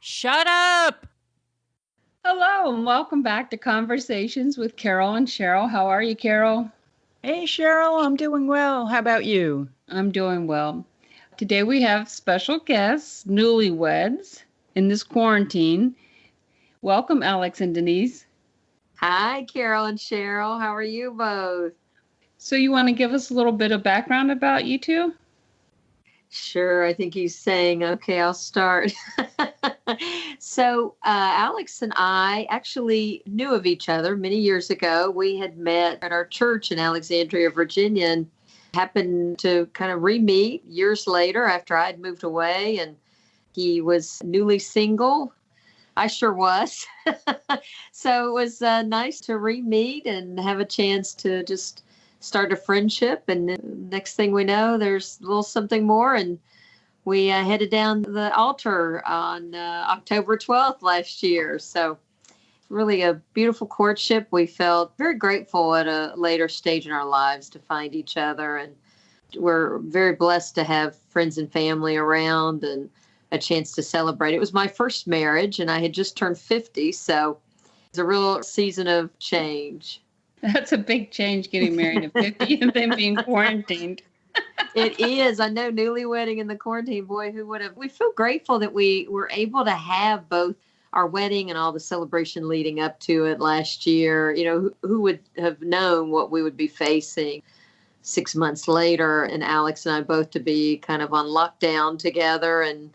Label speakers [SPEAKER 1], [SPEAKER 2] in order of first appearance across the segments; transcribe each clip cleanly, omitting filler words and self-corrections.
[SPEAKER 1] Shut up!
[SPEAKER 2] Hello, and welcome back to Conversations with Carol and Cheryl. How are you, Carol?
[SPEAKER 1] Hey, Cheryl, I'm doing well. How about you?
[SPEAKER 2] I'm doing well. Today we have special guests, newlyweds in this quarantine. Welcome, Alex and Denise.
[SPEAKER 3] Hi, Carol and Cheryl. How are you both?
[SPEAKER 2] So you want to give us a little bit of background about you two?
[SPEAKER 3] Sure. I think he's saying, okay, I'll start. So Alex and I actually knew of each other many years ago. We had met at our church in Alexandria, Virginia, and happened to kind of re-meet years later after I'd moved away, and he was newly single. I sure was. So it was nice to re-meet and have a chance to just start a friendship. And next thing we know, there's a little something more. And we headed down to the altar on October 12th last year. So really a beautiful courtship. We felt very grateful at a later stage in our lives to find each other. And we're very blessed to have friends and family around and a chance to celebrate. It was my first marriage and I had just turned 50. So it's a real season of change.
[SPEAKER 2] That's a big change, getting married at 50 and then being quarantined.
[SPEAKER 3] It is. I know, newlywed in the quarantine, boy, who would have? We feel grateful that we were able to have both our wedding and all the celebration leading up to it last year. You know, who would have known what we would be facing 6 months later, and Alex and I both to be kind of on lockdown together and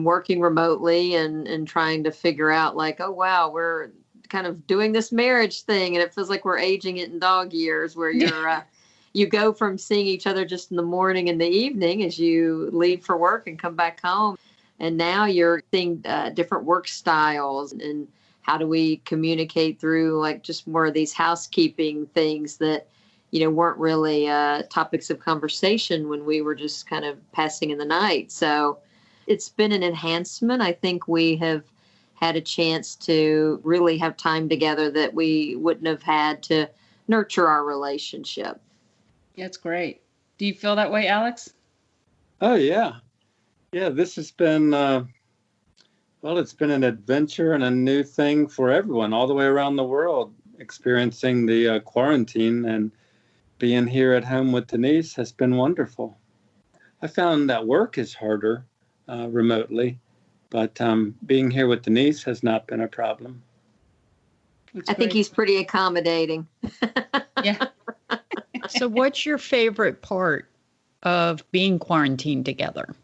[SPEAKER 3] working remotely and trying to figure out like, oh, wow, we're kind of doing this marriage thing. And it feels like we're aging it in dog years where you're, you go from seeing each other just in the morning and the evening as you leave for work and come back home. And now you're seeing different work styles and how do we communicate through like just more of these housekeeping things that, you know, weren't really topics of conversation when we were just kind of passing in the night. So it's been an enhancement. I think we have had a chance to really have time together that we wouldn't have had to nurture our relationship.
[SPEAKER 2] That's great. Do you feel that way, Alex?
[SPEAKER 4] Oh, yeah. Yeah, this has been, it's been an adventure and a new thing for everyone all the way around the world, experiencing the quarantine, and being here at home with Denise has been wonderful. I found that work is harder remotely, but being here with Denise has not been a problem.
[SPEAKER 3] I think he's pretty accommodating.
[SPEAKER 2] Yeah.
[SPEAKER 1] So what's your favorite part of being quarantined together?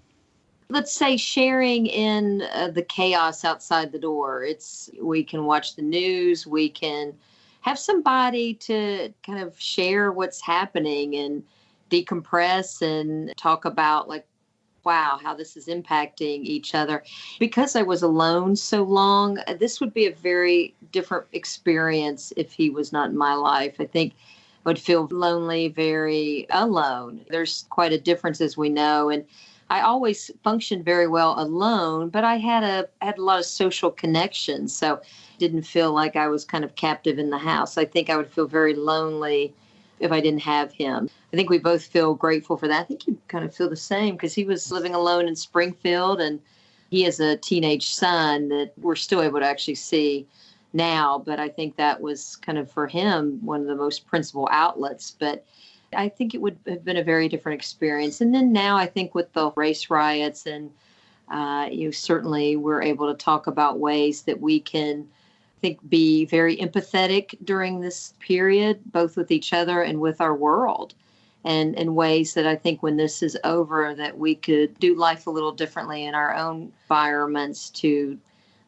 [SPEAKER 3] Let's say sharing in the chaos outside the door. We can watch the news. We can have somebody to kind of share what's happening and decompress and talk about like, wow, how this is impacting each other. Because I was alone so long, this would be a very different experience if he was not in my life. I think I would feel lonely, very alone. There's quite a difference, as we know. And I always functioned very well alone, but I had a lot of social connections. So didn't feel like I was kind of captive in the house. I think I would feel very lonely if I didn't have him. I think we both feel grateful for that. I think you kind of feel the same because he was living alone in Springfield and he has a teenage son that we're still able to actually see now. But I think that was kind of for him one of the most principal outlets. But I think it would have been a very different experience. And then now I think with the race riots and certainly we're able to talk about ways that we can be very empathetic during this period, both with each other and with our world, and in ways that I think when this is over, that we could do life a little differently in our own environments to,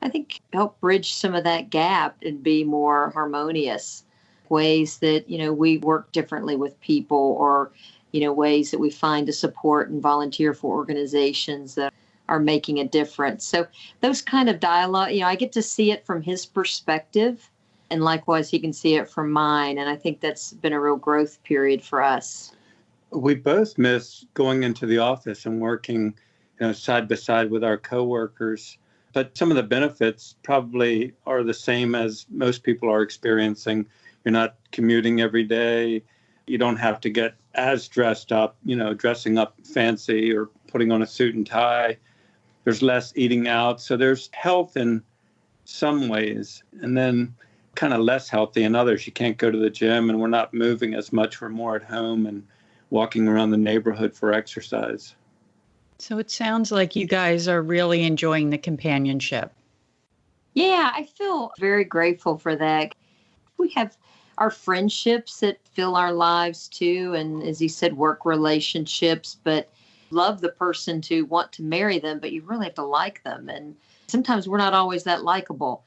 [SPEAKER 3] I think, help bridge some of that gap and be more harmonious. Ways that, we work differently with people or, ways that we find to support and volunteer for organizations that are making a difference. So those kind of dialogue, I get to see it from his perspective, and likewise he can see it from mine. And I think that's been a real growth period for us.
[SPEAKER 4] We both miss going into the office and working, side by side with our coworkers. But some of the benefits probably are the same as most people are experiencing. You're not commuting every day. You don't have to get as dressed up, dressing up fancy or putting on a suit and tie. there's less eating out. So there's health in some ways, and then kind of less healthy in others. You can't go to the gym, and we're not moving as much. We're more at home and walking around the neighborhood for exercise.
[SPEAKER 1] So it sounds like you guys are really enjoying the companionship.
[SPEAKER 3] Yeah, I feel very grateful for that. We have our friendships that fill our lives too. And as he said, work relationships, but love the person to want to marry them, but you really have to like them. And sometimes we're not always that likable.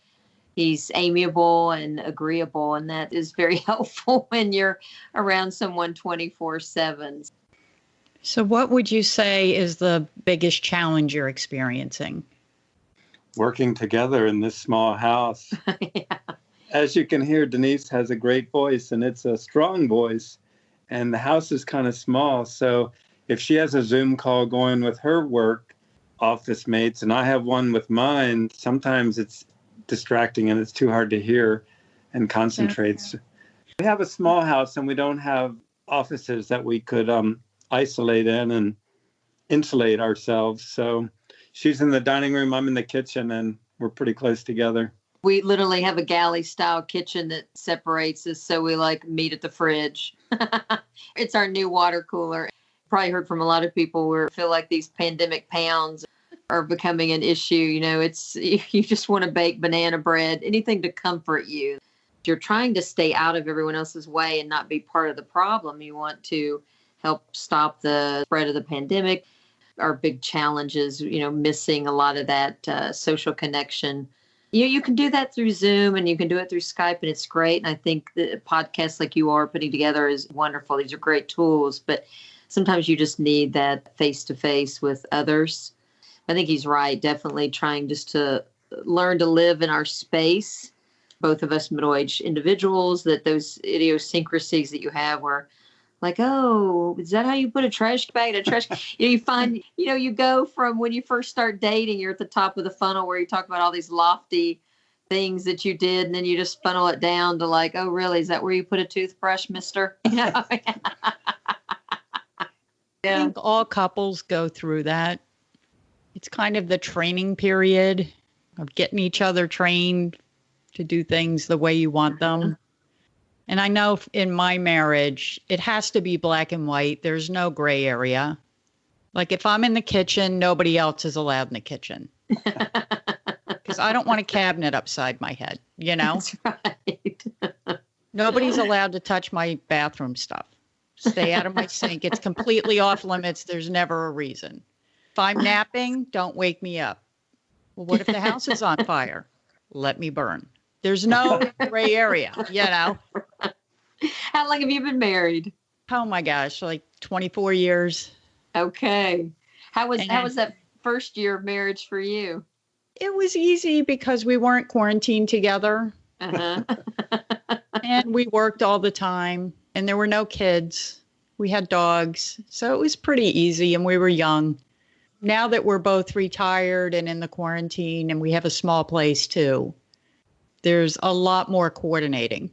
[SPEAKER 3] He's amiable and agreeable, and that is very helpful when you're around someone 24/7.
[SPEAKER 1] So what would you say is the biggest challenge you're experiencing?
[SPEAKER 4] Working together in this small house.
[SPEAKER 3] Yeah.
[SPEAKER 4] As you can hear, Denise has a great voice, and it's a strong voice, and the house is kind of small. So if she has a Zoom call going with her work office mates and I have one with mine, sometimes it's distracting and it's too hard to hear and concentrate. Okay. We have a small house and we don't have offices that we could isolate in and insulate ourselves. So she's in the dining room, I'm in the kitchen, and we're pretty close together.
[SPEAKER 3] We literally have a galley style kitchen that separates us. So we meet at the fridge. It's our new water cooler. Probably heard from a lot of people where feel like these pandemic pounds are becoming an issue. You just want to bake banana bread, anything to comfort you. You're trying to stay out of everyone else's way and not be part of the problem. You want to help stop the spread of the pandemic. Our big challenge is, missing a lot of that social connection. You can do that through Zoom and you can do it through Skype, and it's great. And I think the podcasts like you are putting together is wonderful. These are great tools, but sometimes you just need that face-to-face with others. I think he's right. Definitely trying just to learn to live in our space. Both of us middle-aged individuals, that those idiosyncrasies that you have were like, oh, is that how you put a trash bag in a trash? You find, you go from when you first start dating, you're at the top of the funnel where you talk about all these lofty things that you did, and then you just funnel it down to oh, really? Is that where you put a toothbrush, mister?
[SPEAKER 1] I think all couples go through that. It's kind of the training period of getting each other trained to do things the way you want them. And I know in my marriage, it has to be black and white. There's no gray area. If I'm in the kitchen, nobody else is allowed in the kitchen. Because I don't want a cabinet upside my head,
[SPEAKER 3] That's right.
[SPEAKER 1] Nobody's allowed to touch my bathroom stuff. Stay out of my sink. It's completely off limits. There's never a reason. If I'm napping, don't wake me up. Well, what if the house is on fire? Let me burn. There's no gray area,
[SPEAKER 3] How long have you been married?
[SPEAKER 1] Oh my gosh, 24 years.
[SPEAKER 3] Okay. How was that first year of marriage for you?
[SPEAKER 1] It was easy because we weren't quarantined together.
[SPEAKER 3] Uh-huh.
[SPEAKER 1] And we worked all the time, and there were no kids. We had dogs, so it was pretty easy, and we were young. Now that we're both retired and in the quarantine, and we have a small place too, there's a lot more coordinating.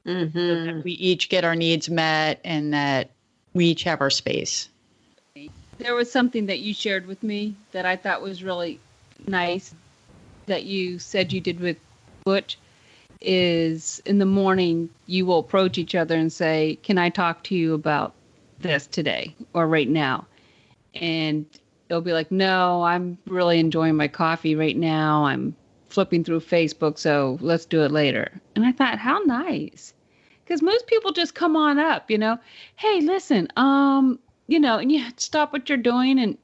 [SPEAKER 3] Mm-hmm.
[SPEAKER 1] So that we each get our needs met and that we each have our space.
[SPEAKER 2] There was something that you shared with me that I thought was really nice that you said you did with Butch is in the morning you will approach each other and say, can I talk to you about this today or right now? And it'll be like, no, I'm really enjoying my coffee right now. I'm flipping through Facebook, so let's do it later. And I thought, how nice. Because most people just come on up, hey, listen, and you stop what you're doing and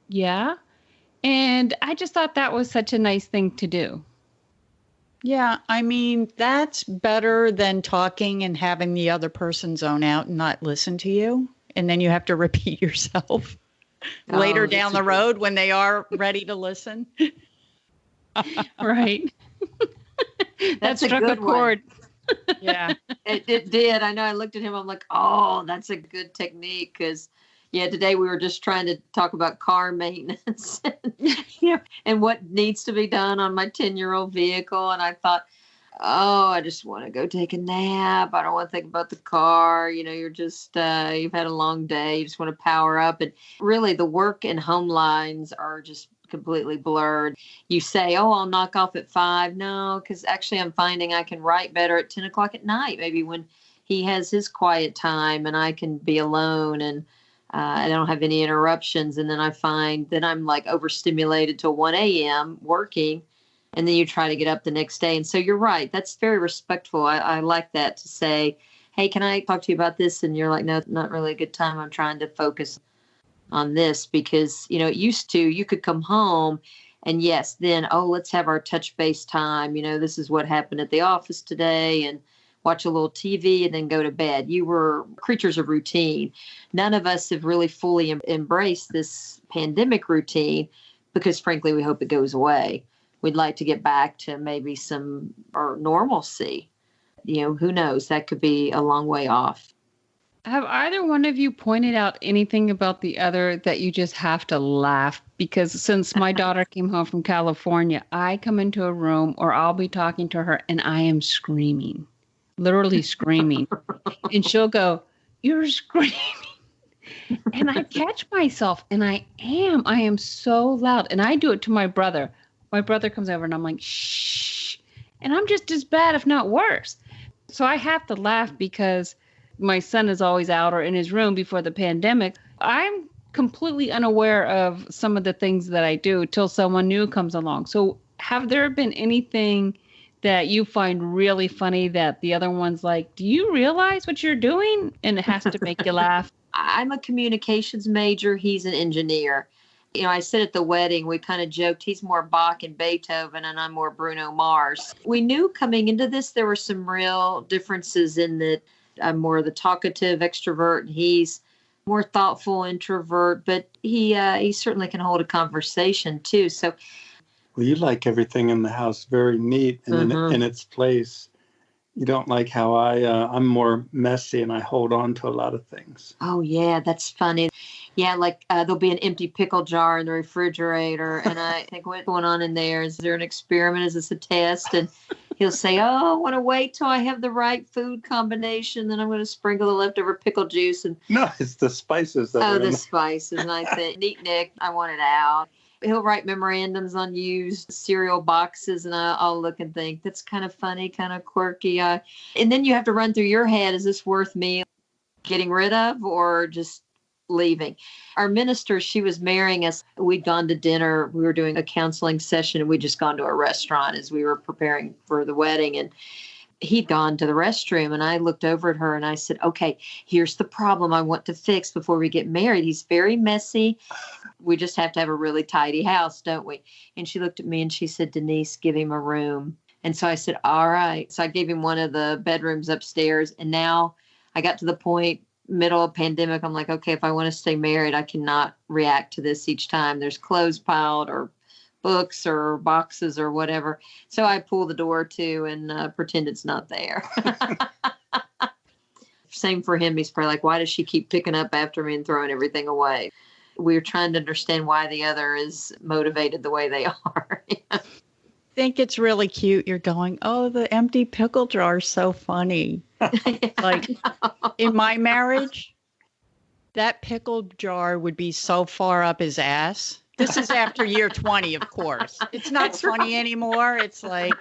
[SPEAKER 2] And I just thought that was such a nice thing to do.
[SPEAKER 1] Yeah, I mean, that's better than talking and having the other person zone out and not listen to you. And then you have to repeat yourself later down the road when they are ready to listen.
[SPEAKER 2] Right.
[SPEAKER 3] That's a good
[SPEAKER 2] chord.
[SPEAKER 1] Yeah.
[SPEAKER 3] It did. I know. I looked at him. I'm like, oh, that's a good technique. Because, today we were just trying to talk about car maintenance and what needs to be done on my 10-year-old vehicle. And I thought, oh, I just want to go take a nap. I don't want to think about the car. You're just, you've had a long day. You just want to power up. And really the work and home lines are just completely blurred. You say, oh, I'll knock off at 5. No, because actually I'm finding I can write better at 10 o'clock at night, maybe when he has his quiet time and I can be alone and I don't have any interruptions. And then I find that I'm like overstimulated till 1 a.m. working. And then you try to get up the next day. And so you're right. That's very respectful. I like that, to say, hey, can I talk to you about this? And you're like, no, not really a good time. I'm trying to focus on this, because, it used to, you could come home and yes, then, oh, let's have our touch base time. This is what happened at the office today, and watch a little TV and then go to bed. You were creatures of routine. None of us have really fully embraced this pandemic routine because, frankly, we hope it goes away. We'd like to get back to maybe some or normalcy. Who knows? That could be a long way off.
[SPEAKER 2] Have either one of you pointed out anything about the other that you just have to laugh? Because since my daughter came home from California, I come into a room or I'll be talking to her and I am screaming, literally screaming. And she'll go, "You're screaming." And I catch myself and I am so loud. And I do it to my brother. My brother comes over and I'm like, shh. And I'm just as bad, if not worse. So I have to laugh because my son is always out or in his room before the pandemic. I'm completely unaware of some of the things that I do till someone new comes along. So have there been anything that you find really funny that the other one's like, do you realize what you're doing? And it has to make you laugh.
[SPEAKER 3] I'm a communications major. He's an engineer. I said at the wedding, we kind of joked, he's more Bach and Beethoven and I'm more Bruno Mars. We knew coming into this, there were some real differences in that. I'm more the talkative extrovert and he's more thoughtful introvert, but he certainly can hold a conversation too. So,
[SPEAKER 4] well, you like everything in the house very neat and in its place. You don't like how I'm more messy and I hold on to a lot of things.
[SPEAKER 3] Oh yeah, that's funny. Yeah, like there'll be an empty pickle jar in the refrigerator, and I think, what's going on in there? Is there an experiment? Is this a test? And he'll say, oh, I want to wait till I have the right food combination. Then I'm going to sprinkle the leftover pickle juice. And
[SPEAKER 4] no, it's the spices.
[SPEAKER 3] The spices. And I think, neat Nick, I want it out. He'll write memorandums on used cereal boxes, and I'll look and think, that's kind of funny, kind of quirky. And then you have to run through your head, is this worth me getting rid of or just leaving? Our minister, she was marrying us. We'd gone to dinner. We were doing a counseling session, and we'd just gone to a restaurant as we were preparing for the wedding. And he'd gone to the restroom, and I looked over at her and I said, okay, here's the problem I want to fix before we get married. He's very messy. We just have to have a really tidy house, don't we? And she looked at me and she said, Denise, give him a room. And so I said, all right. So I gave him one of the bedrooms upstairs. And now I got to the point, middle of pandemic, I'm like, okay, if I want to stay married, I cannot react to this each time there's clothes piled or books or boxes or whatever. So I pull the door to and pretend it's not there. Same for him. He's probably like, why does she keep picking up after me and throwing everything away? We're trying to understand why the other is motivated the way they are.
[SPEAKER 1] I think it's really cute. You're going, oh, the empty pickle jar is so funny. Like in my marriage, that pickle jar would be so far up his ass. This is after year 20, of course. It's not That's funny anymore. It's like,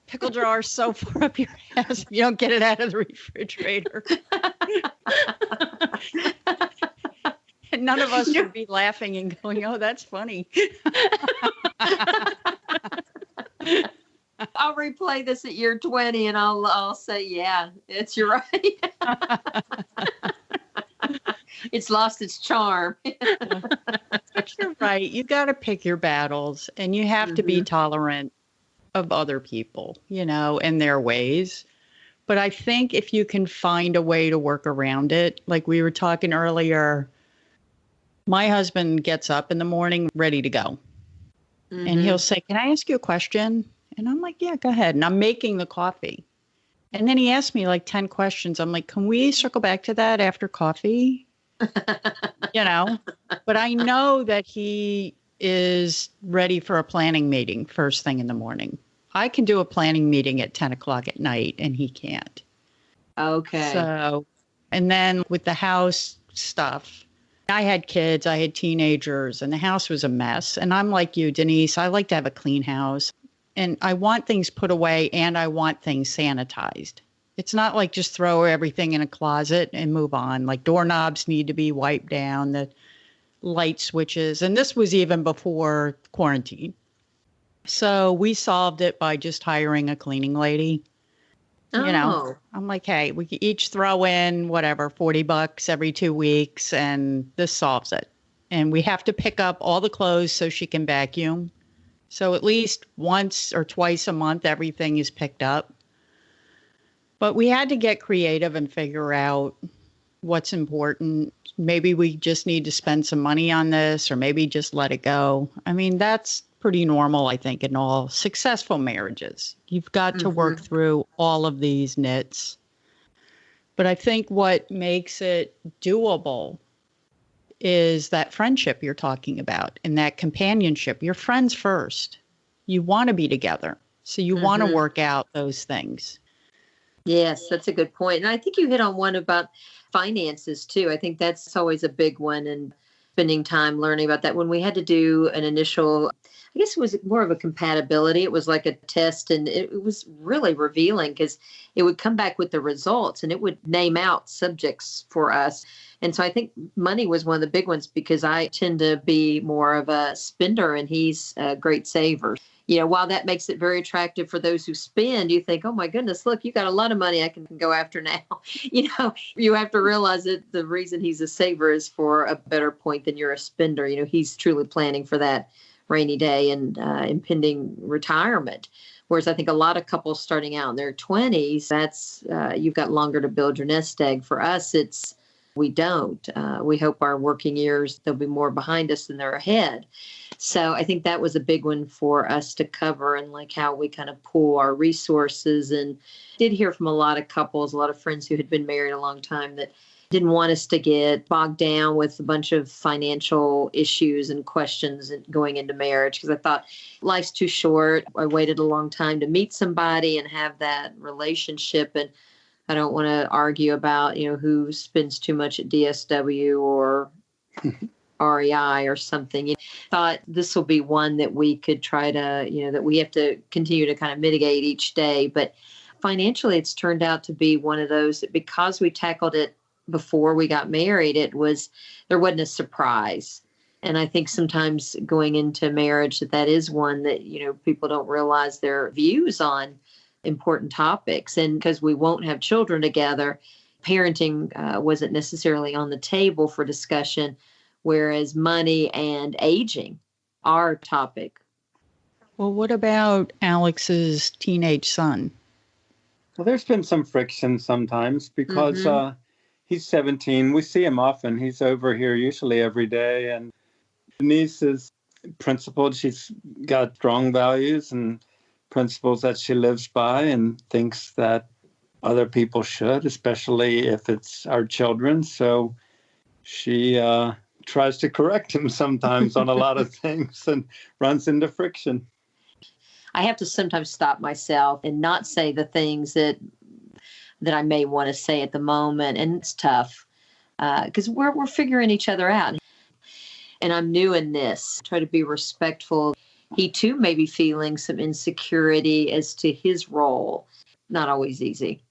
[SPEAKER 1] pickle jar so far up your ass, you don't get it out of the refrigerator. And none of us would be laughing and going, oh, that's funny.
[SPEAKER 3] I'll replay this at year 20 and I'll say, yeah, you're right. It's lost its charm.
[SPEAKER 1] But you're right. You got to pick your battles, and you have to be tolerant of other people, and their ways. But I think if you can find a way to work around it, like we were talking earlier, my husband gets up in the morning ready to go. And he'll say, can I ask you a question? And I'm like, yeah, go ahead. And I'm making the coffee. And then he asked me like 10 questions. I'm like, can we circle back to that after coffee? But I know that he is ready for a planning meeting first thing in the morning. I can do a planning meeting at 10 o'clock at night and he can't.
[SPEAKER 3] Okay.
[SPEAKER 1] So, and then with the house stuff, I had kids, I had teenagers, and the house was a mess. And I'm like you, Denise, I like to have a clean house. And I want things put away and I want things sanitized. It's not like just throw everything in a closet and move on. Like doorknobs need to be wiped down, the light switches. And this was even before quarantine. So we solved it by just hiring a cleaning lady.
[SPEAKER 3] Oh.
[SPEAKER 1] You know, I'm like, hey, we could each throw in whatever, $40 every 2 weeks, and this solves it. And we have to pick up all the clothes so she can vacuum. So at least once or twice a month, everything is picked up. But we had to get creative and figure out what's important. Maybe we just need to spend some money on this, or maybe just let it go. I mean, that's pretty normal, I think, in all successful marriages. You've got to work through all of these nits. But I think what makes it doable is that friendship you're talking about and that companionship. You're friends first. You want to be together. So you want to work out those things.
[SPEAKER 3] Yes, that's a good point. And I think you hit on one about finances too. I think that's always a big one, and spending time learning about that. When we had to do an initial, I guess it was more of a compatibility. It was like a test, and it was really revealing because it would come back with the results and it would name out subjects for us. And so I think money was one of the big ones because I tend to be more of a spender and he's a great saver. You know, while that makes it very attractive for those who spend, you think, oh my goodness, look, you got a lot of money I can go after now. You know, you have to realize that the reason he's a saver is for a better point than you're a spender. You know, he's truly planning for that rainy day and impending retirement. Whereas I think a lot of couples starting out in their 20s, that's you've got longer to build your nest egg. For us, we don't. We hope our working years, they'll be more behind us than they're ahead. So I think that was a big one for us to cover, and like how we kind of pool our resources. And did hear from a lot of couples, a lot of friends who had been married a long time, that didn't want us to get bogged down with a bunch of financial issues and questions going into marriage, because I thought life's too short. I waited a long time to meet somebody and have that relationship, and I don't want to argue about, you know, who spends too much at DSW or REI or something. You thought this will be one that we could try to, you know, that we have to continue to kind of mitigate each day. But financially, it's turned out to be one of those that, because we tackled it before we got married, there wasn't a surprise. And I think sometimes going into marriage, that is one that, you know, people don't realize their views on important topics. And because we won't have children together, parenting wasn't necessarily on the table for discussion, whereas money and aging are topic.
[SPEAKER 1] Well, what about Alex's teenage son?
[SPEAKER 4] Well, there's been some friction sometimes because he's 17. We see him often. He's over here usually every day. And Denise is principled. She's got strong values and principles that she lives by and thinks that other people should, especially if it's our children. So she tries to correct him sometimes on a lot of things and runs into friction.
[SPEAKER 3] I have to sometimes stop myself and not say the things that I may want to say at the moment. And it's tough because we're figuring each other out. And I'm new in this. Try to be respectful. He too may be feeling some insecurity as to his role. Not always easy.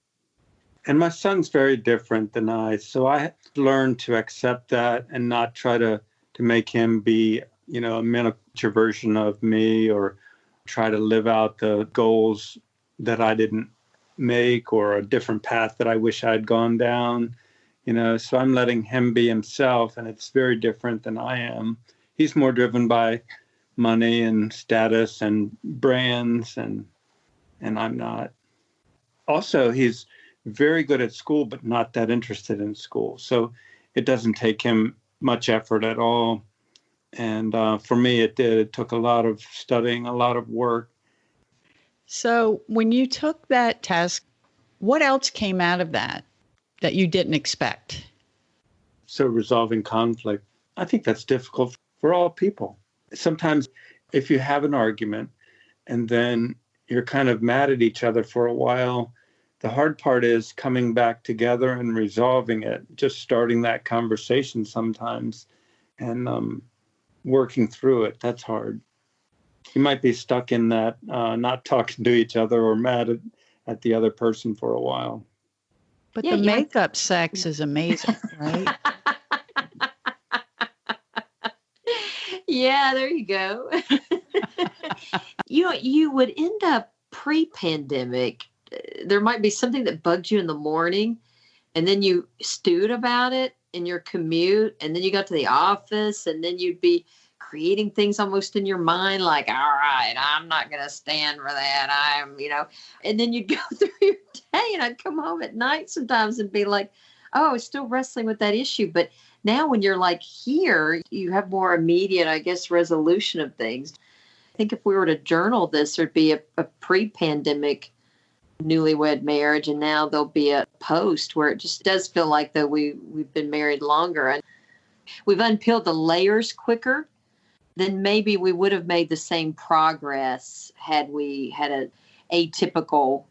[SPEAKER 4] And my son's very different than I. So I learned to accept that and not try to make him be, you know, a miniature version of me, or try to live out the goals that I didn't make, or a different path that I wish I'd gone down. You know, so I'm letting him be himself, and it's very different than I am. He's more driven by money and status and brands, and I'm not. Also, he's very good at school, but not that interested in school. So it doesn't take him much effort at all. And for me, it did. It took a lot of studying, a lot of work.
[SPEAKER 1] So when you took that test, what else came out of that you didn't expect?
[SPEAKER 4] So resolving conflict, I think that's difficult for all people. Sometimes if you have an argument and then you're kind of mad at each other for a while, The hard part is coming back together and resolving it, just starting that conversation sometimes and working through it. That's hard. You might be stuck in that, not talking to each other or mad at the other person for a while.
[SPEAKER 1] But the makeup sex is amazing, right?
[SPEAKER 3] Yeah, there you go. You would end up pre-pandemic. There might be something that bugged you in the morning, and then you stewed about it in your commute, and then you got to the office, and then you'd be creating things almost in your mind like, all right, I'm not going to stand for that. And then you'd go through your day, and I'd come home at night sometimes and be like, oh, I was still wrestling with that issue. But now when you're like here, you have more immediate, I guess, resolution of things. I think if we were to journal this, there'd be a pre-pandemic newlywed marriage, and now there'll be a post where it just does feel like that we've been married longer and we've unpeeled the layers quicker. Then maybe we would have made the same progress had we had an atypical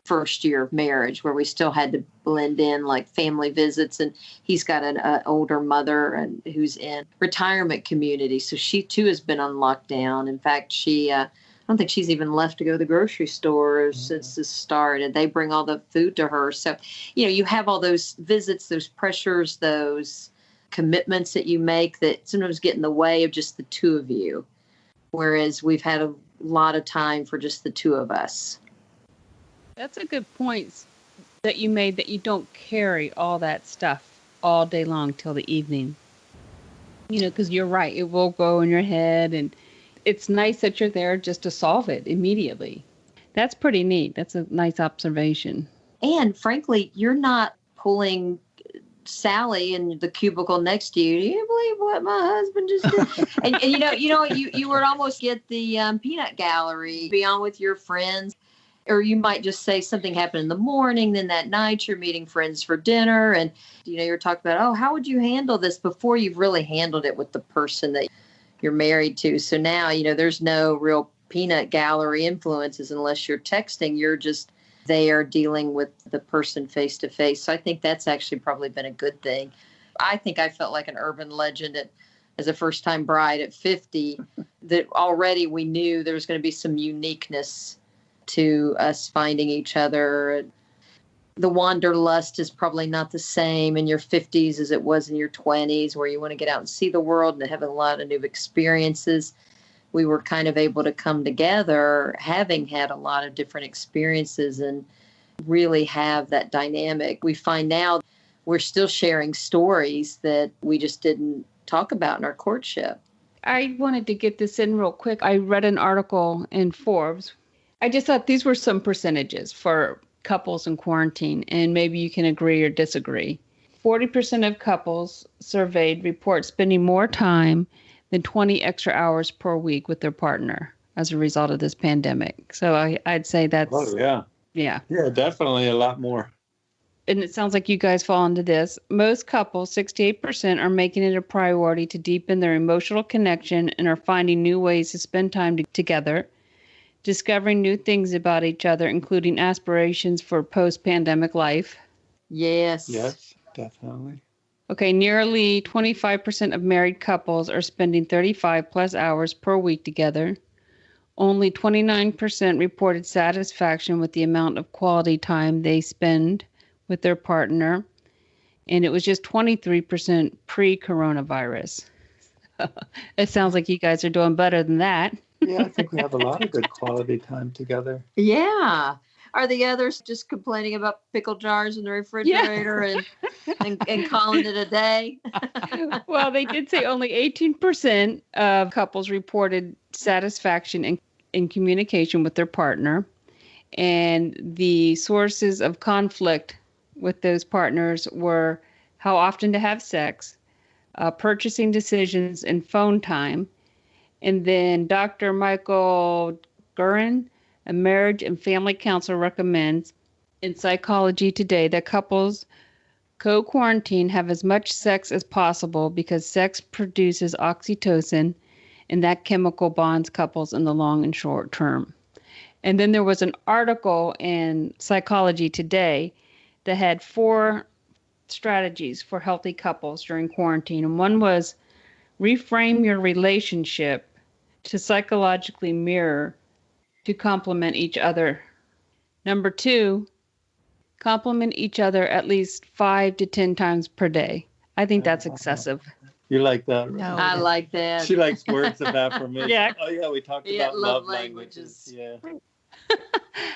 [SPEAKER 3] first year of marriage where we still had to blend in like family visits. And he's got an older mother and who's in retirement community. So she too has been on lockdown. In fact, I don't think she's even left to go to the grocery store since this started. They bring all the food to her. So, you have all those visits, those pressures, those commitments that you make that sometimes get in the way of just the two of you. Whereas we've had a lot of time for just the two of us.
[SPEAKER 2] That's a good point that you made, that you don't carry all that stuff all day long till the evening. Because you're right. It will go in your head, and it's nice that you're there just to solve it immediately. That's pretty neat. That's a nice observation.
[SPEAKER 3] And frankly, you're not pulling Sally in the cubicle next to you. Do you believe what my husband just did? and you would almost get the peanut gallery, be on with your friends. Or you might just say something happened in the morning, then that night you're meeting friends for dinner, and you're talking about, oh, how would you handle this before you've really handled it with the person that you're married to. So now, there's no real peanut gallery influences unless you're texting. You're just there dealing with the person face to face. So I think that's actually probably been a good thing. I think I felt like an urban legend as a first-time bride at 50, that already we knew there was going to be some uniqueness to us finding each other. The wanderlust is probably not the same in your 50s as it was in your 20s, where you want to get out and see the world and have a lot of new experiences. We were kind of able to come together, having had a lot of different experiences, and really have that dynamic. We find now we're still sharing stories that we just didn't talk about in our courtship.
[SPEAKER 2] I wanted to get this in real quick. I read an article in Forbes. I just thought these were some percentages for couples in quarantine, and maybe you can agree or disagree. 40% of couples surveyed report spending more time than 20 extra hours per week with their partner as a result of this pandemic. So I'd say that's...
[SPEAKER 4] Oh, yeah.
[SPEAKER 2] Yeah.
[SPEAKER 4] Yeah, definitely a lot more.
[SPEAKER 2] And it sounds like you guys fall into this. Most couples, 68%, are making it a priority to deepen their emotional connection and are finding new ways to spend time together, discovering new things about each other, including aspirations for post-pandemic life.
[SPEAKER 3] Yes.
[SPEAKER 4] Yes, definitely.
[SPEAKER 2] Okay, nearly 25% of married couples are spending 35 plus hours per week together. Only 29% reported satisfaction with the amount of quality time they spend with their partner. And it was just 23% pre-coronavirus. It sounds like you guys are doing better than that.
[SPEAKER 4] Yeah, I think we have a lot of good quality time together.
[SPEAKER 3] Yeah. Are the others just complaining about pickle jars in the refrigerator and calling it a day?
[SPEAKER 2] Well, they did say only 18% of couples reported satisfaction in communication with their partner. And the sources of conflict with those partners were how often to have sex, purchasing decisions, and phone time. And then Dr. Michael Gurin, a marriage and family counselor, recommends in Psychology Today that couples co-quarantine have as much sex as possible because sex produces oxytocin, and that chemical bonds couples in the long and short term. And then there was an article in Psychology Today that had 4 strategies for healthy couples during quarantine. And one was reframe your relationship to psychologically mirror to complement each other. Number 2, compliment each other at least 5 to 10 times per day. I think that's excessive.
[SPEAKER 4] You like that, right?
[SPEAKER 1] No.
[SPEAKER 3] I like that.
[SPEAKER 4] She likes words of affirmation.
[SPEAKER 2] Yeah.
[SPEAKER 4] Oh, yeah, we talked
[SPEAKER 3] Yeah,
[SPEAKER 4] about
[SPEAKER 3] love
[SPEAKER 4] love languages. Yeah.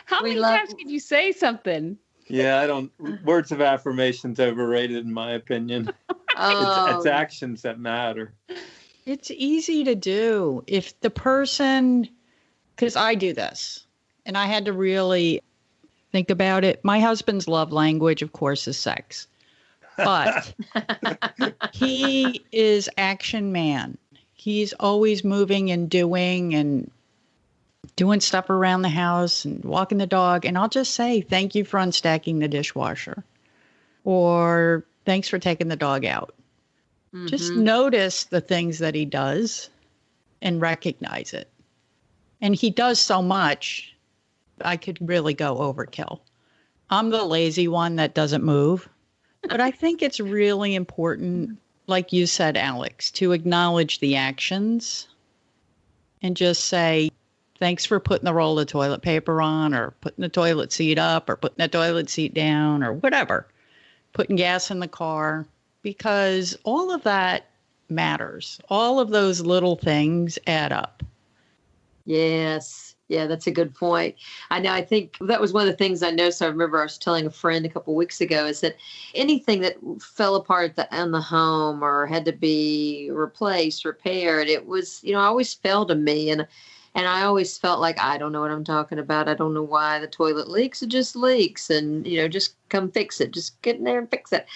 [SPEAKER 2] How
[SPEAKER 3] We
[SPEAKER 2] many
[SPEAKER 3] love-
[SPEAKER 2] times can you say something?
[SPEAKER 4] Yeah, I don't. Words of affirmation's overrated, in my opinion. It's actions that matter.
[SPEAKER 1] It's easy to do. If the person, because I do this, and I had to really think about it. My husband's love language, of course, is sex. But he is action man. He's always moving and doing stuff around the house and walking the dog. And I'll just say, thank you for unstacking the dishwasher. Or thanks for taking the dog out.
[SPEAKER 3] Mhm.
[SPEAKER 1] Just notice the things that he does and recognize it. And he does so much, I could really go overkill. I'm the lazy one that doesn't move. But I think it's really important, like you said, Alex, to acknowledge the actions and just say, thanks for putting the roll of toilet paper on, or putting the toilet seat up, or putting the toilet seat down, or whatever, putting gas in the car, because all of that matters. All of those little things add up.
[SPEAKER 3] Yes. Yeah, that's a good point. I know. I think that was one of the things I noticed. I remember I was telling a friend a couple of weeks ago is that anything that fell apart in the home or had to be replaced, repaired, it was, always fell to me. And I always felt like, I don't know what I'm talking about. I don't know why the toilet leaks. It just leaks. And, just come fix it. Just get in there and fix it.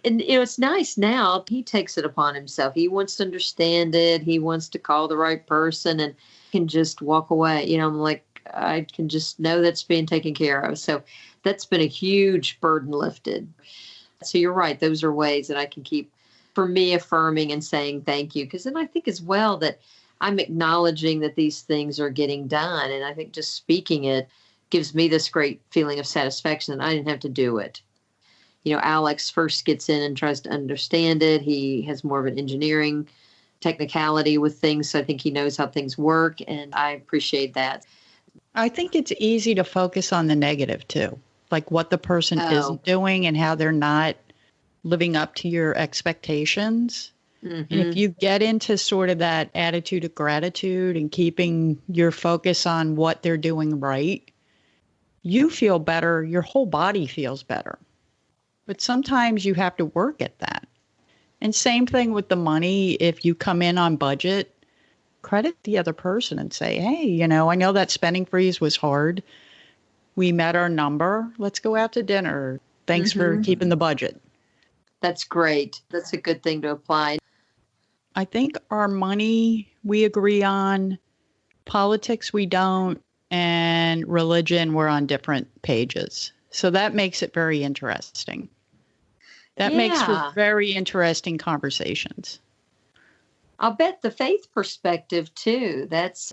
[SPEAKER 3] And, it's nice now. He takes it upon himself. He wants to understand it. He wants to call the right person and can just walk away. I'm like, I can just know that's being taken care of. So that's been a huge burden lifted. So you're right. Those are ways that I can keep, for me, affirming and saying thank you. Because then I think as well that I'm acknowledging that these things are getting done. And I think just speaking it gives me this great feeling of satisfaction that I didn't have to do it. Alex first gets in and tries to understand it. He has more of an engineering technicality with things. So I think he knows how things work. And I appreciate that.
[SPEAKER 1] I think it's easy to focus on the negative too, like what the person isn't doing and how they're not living up to your expectations. Mm-hmm. And if you get into sort of that attitude of gratitude and keeping your focus on what they're doing right, you feel better. Your whole body feels better. But sometimes you have to work at that. And same thing with the money. If you come in on budget, credit the other person and say, hey, I know that spending freeze was hard. We met our number. Let's go out to dinner. Thanks for keeping the budget.
[SPEAKER 3] That's great. That's a good thing to apply.
[SPEAKER 1] I think our money we agree on, politics we don't, and religion we're on different pages. So that makes it very interesting. That makes for very interesting conversations.
[SPEAKER 3] I'll bet the faith perspective too.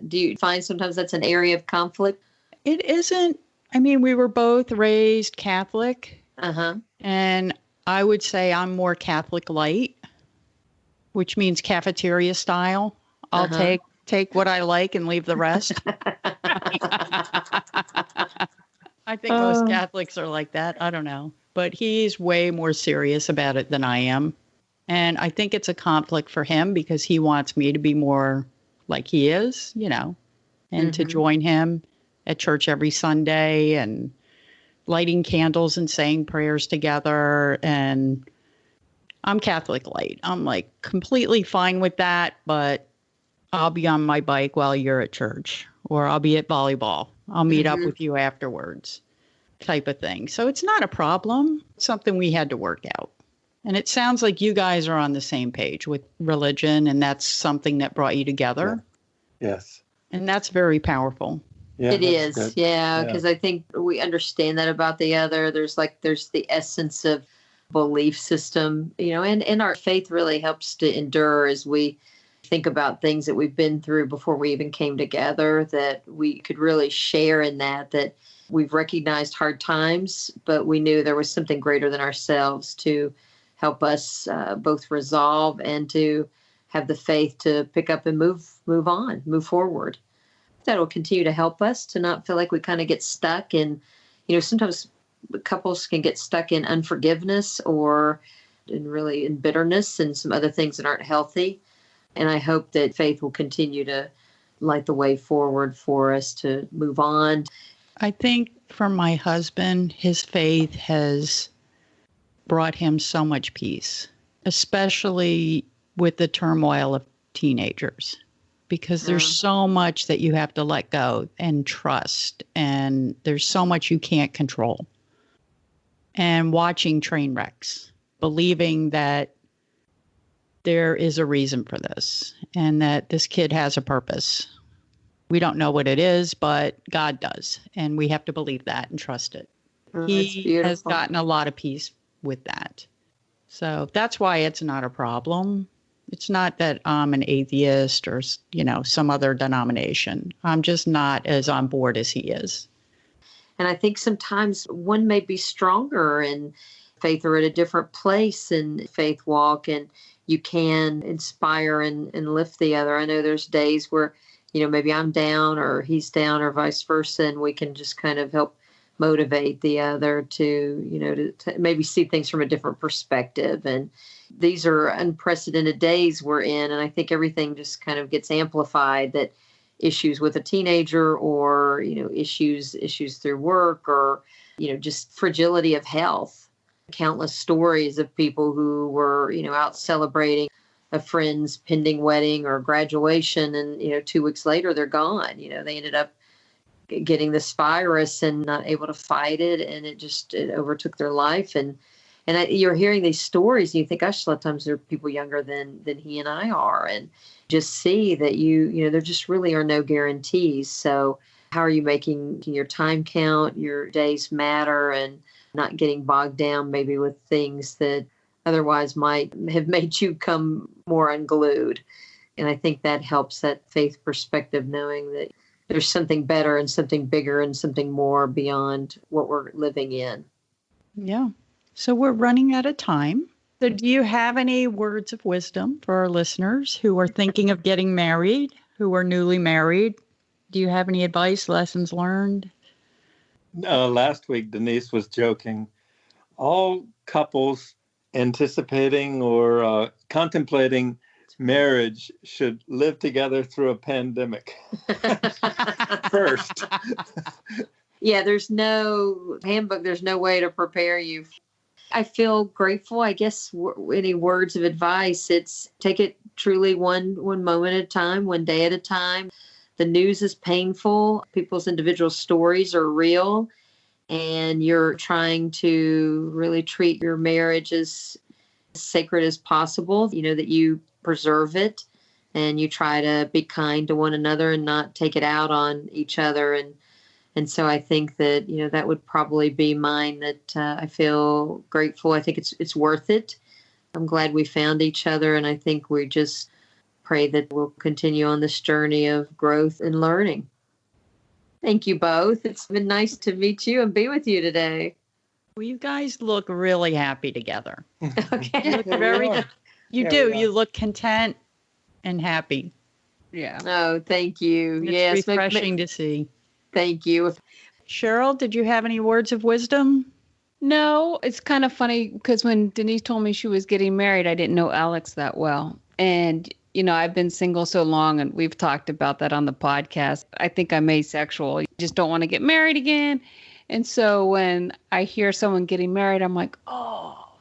[SPEAKER 3] Do you find sometimes that's an area of conflict?
[SPEAKER 1] It isn't. I mean, we were both raised Catholic. And I would say I'm more Catholic light, which means cafeteria style. I'll take what I like and leave the rest. I think most Catholics are like that. I don't know. But he's way more serious about it than I am. And I think it's a conflict for him because he wants me to be more like he is, and to join him at church every Sunday and lighting candles and saying prayers together. And I'm Catholic light. I'm like completely fine with that, but I'll be on my bike while you're at church, or I'll be at volleyball. I'll meet up with you afterwards, type of thing. So it's not a problem. It's something we had to work out. And it sounds like you guys are on the same page with religion, and that's something that brought you together.
[SPEAKER 4] Yeah. Yes.
[SPEAKER 1] And that's very powerful.
[SPEAKER 3] Yeah, it is. Good. Yeah, because I think we understand that about the other. There's the essence of belief system, and our faith really helps to endure as we think about things that we've been through before we even came together, that we could really share in that we've recognized hard times, but we knew there was something greater than ourselves to help us both resolve and to have the faith to pick up and move on, move forward. That will continue to help us to not feel like we kind of get stuck in, sometimes couples can get stuck in unforgiveness or in bitterness and some other things that aren't healthy. And I hope that faith will continue to light the way forward for us to move on.
[SPEAKER 1] I think for my husband, his faith has brought him so much peace, especially with the turmoil of teenagers, because there's so much that you have to let go and trust, and there's so much you can't control. And watching train wrecks, believing that there is a reason for this and that this kid has a purpose. We don't know what it is, but God does. And we have to believe that and trust it. He has gotten a lot of peace with that. So that's why it's not a problem. It's not that I'm an atheist or, some other denomination. I'm just not as on board as he is.
[SPEAKER 3] And I think sometimes one may be stronger in faith or at a different place in faith walk, and you can inspire and lift the other. I know there's days where, maybe I'm down or he's down or vice versa, and we can just kind of help motivate the other to maybe see things from a different perspective. And these are unprecedented days we're in, and I think everything just kind of gets amplified, that issues with a teenager or, issues through work or, just fragility of health. Countless stories of people who were, out celebrating a friend's pending wedding or graduation, and, 2 weeks later they're gone. They ended up getting this virus and not able to fight it, and it overtook their life. And you're hearing these stories and you think, gosh, a lot of times there are people younger than he and I are, and just see that there just really are no guarantees. So how are you making your time count, your days matter, and not getting bogged down maybe with things that otherwise might have made you come more unglued. And I think that helps, that faith perspective, knowing that there's something better and something bigger and something more beyond what we're living in.
[SPEAKER 1] Yeah. So we're running out of time. So do you have any words of wisdom for our listeners who are thinking of getting married, who are newly married? Do you have any advice, lessons learned?
[SPEAKER 4] Last week, Denise was joking. All couples anticipating or contemplating marriage should live together through a pandemic first.
[SPEAKER 3] Yeah, there's no handbook. There's no way to prepare you. I feel grateful. I guess any words of advice, it's take it truly one moment at a time, one day at a time. The news is painful. People's individual stories are real. And you're trying to really treat your marriage as sacred as possible, that you preserve it and you try to be kind to one another and not take it out on each other. And so I think that, that would probably be mine, that I feel grateful. I think it's worth it. I'm glad we found each other. And I think we just pray that we'll continue on this journey of growth and learning. Thank you both. It's been nice to meet you and be with you today.
[SPEAKER 1] Well, you guys look really happy together.
[SPEAKER 3] Okay.
[SPEAKER 1] You look You look content and happy.
[SPEAKER 2] Yeah.
[SPEAKER 3] Oh, thank you.
[SPEAKER 1] It's refreshing to see.
[SPEAKER 3] Thank you.
[SPEAKER 1] Cheryl, did you have any words of wisdom?
[SPEAKER 2] No, it's kind of funny because when Denise told me she was getting married, I didn't know Alex that well. And, I've been single so long, and we've talked about that on the podcast. I think I'm asexual. I just don't want to get married again. And so when I hear someone getting married, I'm like, oh,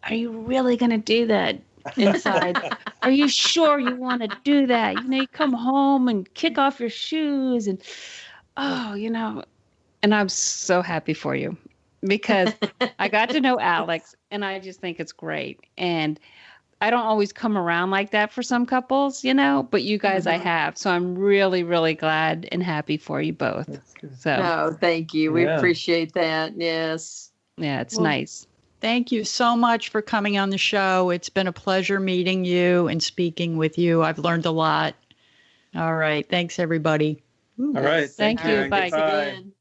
[SPEAKER 2] are you really going to do that inside? Are you sure you want to do that? You come home and kick off your shoes and, and I'm so happy for you because I got to know Alex and I just think it's great. And I don't always come around like that for some couples, but you guys I have. So I'm really, really glad and happy for you both. So
[SPEAKER 3] thank you. We appreciate that. Yes.
[SPEAKER 2] Yeah, it's nice.
[SPEAKER 1] Thank you so much for coming on the show. It's been a pleasure meeting you and speaking with you. I've learned a lot. All right. Thanks, everybody.
[SPEAKER 4] All right.
[SPEAKER 2] Thank you.
[SPEAKER 4] and
[SPEAKER 2] Bye.
[SPEAKER 4] goodbye.
[SPEAKER 3] Again.